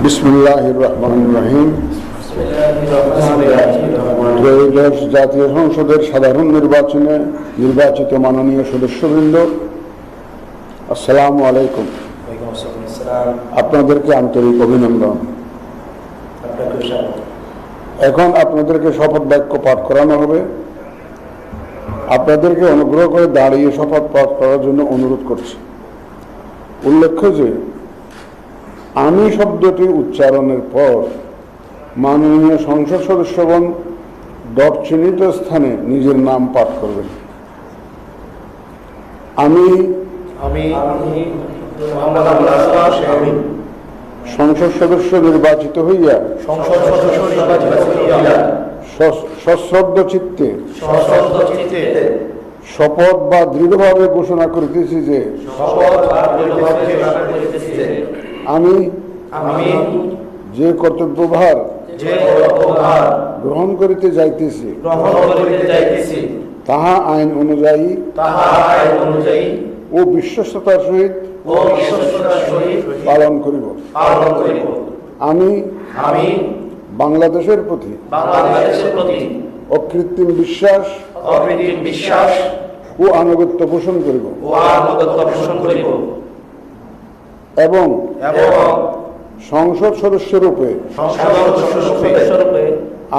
বিসমিল্লাহির রহমানির রহিম। ত্রয়োদশ জাতীয় সংসদের সাধারণ নির্বাচনে নির্বাচিত মাননীয় সদস্যবৃন্দ, আসসালামু আলাইকুম। আপনাদেরকে আন্তরিক অভিনন্দন। এখন আপনাদেরকে শপথ বাক্য পাঠ করানো হবে। আপনাদেরকে অনুগ্রহ করে দাঁড়িয়ে শপথ পাঠ করার জন্য অনুরোধ করছি। উল্লেখ্য যে আমি শব্দটি উচ্চারণের পর মাননীয় সংসদ সদস্যগণ ডট চিহ্নিত স্থানে নিজের নাম পাঠ করবেন। আমি সংসদ সদস্য নির্বাচিত হইয়া সশ্রদ্ধ চিত্তে শপথ বা দৃঢ়ভাবে ঘোষণা করিতেছি যে আমি যে কর্তব্যভার গ্রহণ করিতে যাইতেছি তাহা আইন অনুযায়ী ও বিশ্বস্ততার সহিত পালন করিব। আমি বাংলাদেশের প্রতি অকৃত্রিম বিশ্বাস ও আনুগত্য পোষণ করিব এবং সংসদ সদস্যরূপে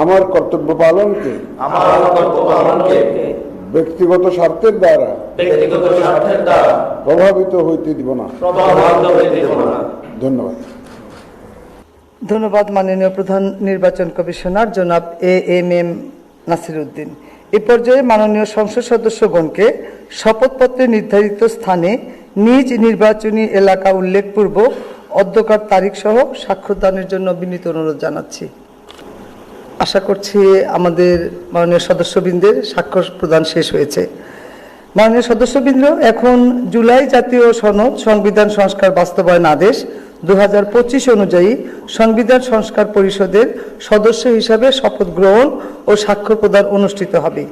আমার কর্তব্য পালনকে ব্যক্তিগত স্বার্থের দ্বারা প্রভাবিত হইতে দিব না। ধন্যবাদ। ধন্যবাদ মাননীয় প্রধান নির্বাচন কমিশনার জনাব এএমএম নাসির উদ্দিন। এ পর্যায়ে মাননীয় সংসদ সদস্যগণকে শপথপত্রে নির্ধারিত স্থানে নিজ নির্বাচনী এলাকা উল্লেখপূর্বক অধ্যকার তারিখ সহ স্বাক্ষরদানের জন্য বিনীত অনুরোধ জানাচ্ছি। আশা করছি আমাদের মাননীয় সদস্যবৃন্দের স্বাক্ষর প্রদান শেষ হয়েছে। মাননীয় সদস্যবৃন্দ, এখন জুলাই জাতীয় সনদ সংবিধান সংস্কার বাস্তবায়ন আদেশ 2025 অনুযায়ী সংবিধান সংস্কার পরিষদের সদস্য হিসাবে শপথ গ্রহণ ও স্বাক্ষর প্রদান অনুষ্ঠিত হবে।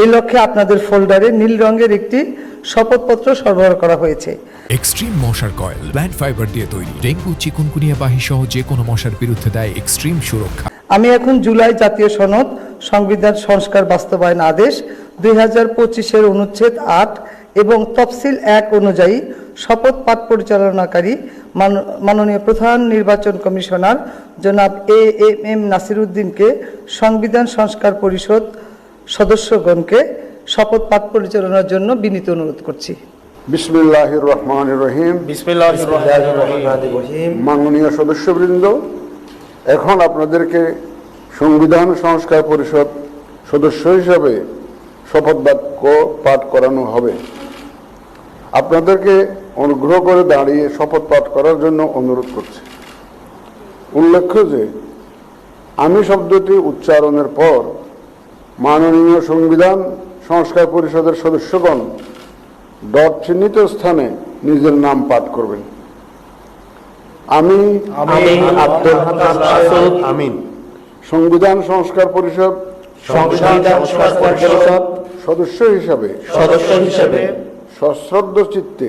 এই লক্ষ্যে আপনাদের ফোল্ডারে নীল রঙের একটি শপথপত্র সরবরাহ করা হয়েছে। এক্সট্রিম মশার কয়েল প্ল্যান্ট ফাইবার দিয়ে তৈরি, ডেঙ্গু, চিকুনগুনিয়া বাহি সহ যে কোনো মশার বিরুদ্ধে দেয় এক্সট্রিম সুরক্ষা। আমি এখন জুলাই জাতীয় সনদ সংবিধান সংস্কার বাস্তবায়ন আদেশ 2025 অনুচ্ছেদ 8 এবং তফসিল 1 অনুযায়ী শপথ পাঠ পরিচালনাকারী মাননীয় প্রধান নির্বাচন কমিশনার জনাব এএমএম নাসির উদ্দিনকে সংবিধান সংস্কার পরিষদ সদস্যগণকে শপথ পাঠ পরিচালনার জন্য বিনীত অনুরোধ করছি। বিসমিল্লাহির রহমানির রহিম। মাননীয় সদস্যবৃন্দ, এখন আপনাদেরকে সংবিধান সংস্কার পরিষদ সদস্য হিসাবে শপথ বাক্য পাঠ করানো হবে। আপনাদেরকে অনুগ্রহ করে দাঁড়িয়ে শপথ পাঠ করার জন্য অনুরোধ করছি। উল্লেখ্য যে আমি শব্দটি উচ্চারণের পর মাননীয় সংবিধান সংস্কার পরিষদের সদস্যগণ ডট চিহ্নিত স্থানে নিজের নাম পাঠ করবেন। আমি আব্দুল আমিন সংবিধান সংস্কার পরিষদ সদস্য হিসাবে সশ্রদ্ধ চিত্তে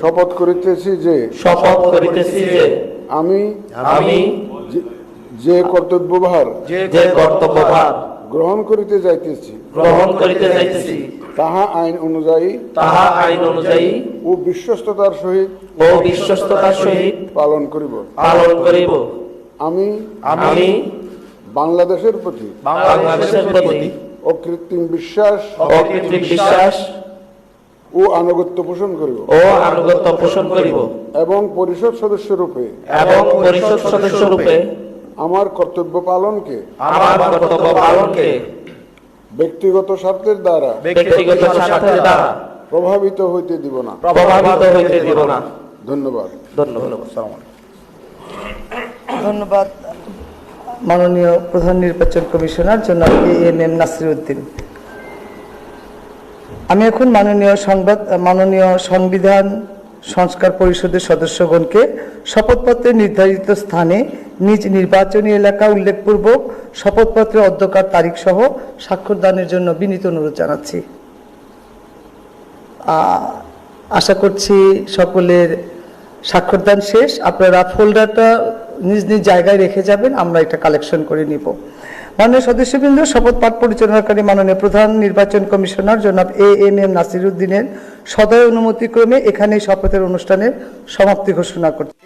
শপথ করিতেছি যে আমি যে কর্তব্যভার গ্রহণ করিতে যাইতেছি তাহা আইন অনুযায়ী ও বিশ্বস্ততার সহিত পালন করিব। আমি বাংলাদেশের প্রতি অকৃত্রিম বিশ্বাস ও আনুগত্য পোষণ করিব এবং পরিষদ সদস্যরূপে আমার কর্তব্য পালনকে ব্যক্তিগত স্বার্থের দ্বারা প্রভাবিত হইতে দিব না। ধন্যবাদ। ধন্যবাদ মাননীয় প্রধান নির্বাচন কমিশনার জনাব এএমএম নাসির উদ্দিন। আমি এখন মাননীয় সংবিধান সংস্কার পরিষদের সদস্যগণকে শপথপত্রে নির্ধারিত স্থানে নিজ নির্বাচনী এলাকা উল্লেখপূর্বক শপথপত্রের অধ্যকার তারিখ সহ স্বাক্ষরদানের জন্য বিনীত অনুরোধ জানাচ্ছি। আশা করছি সকলের স্বাক্ষরদান শেষ। আপনারা ফোল্ডারটা নিজ নিজ জায়গায় রেখে যাবেন, আমরা এটা কালেকশন করে নিব। মাননীয় সদস্যবৃন্দ, শপথ পাঠ পরিচালনাকারী মাননীয় প্রধান নির্বাচন কমিশনার জনাব এএমএম নাসির উদ্দিনের সদয় অনুমতিক্রমে এখানেই শপথের অনুষ্ঠানের সমাপ্তি ঘোষণা করছি।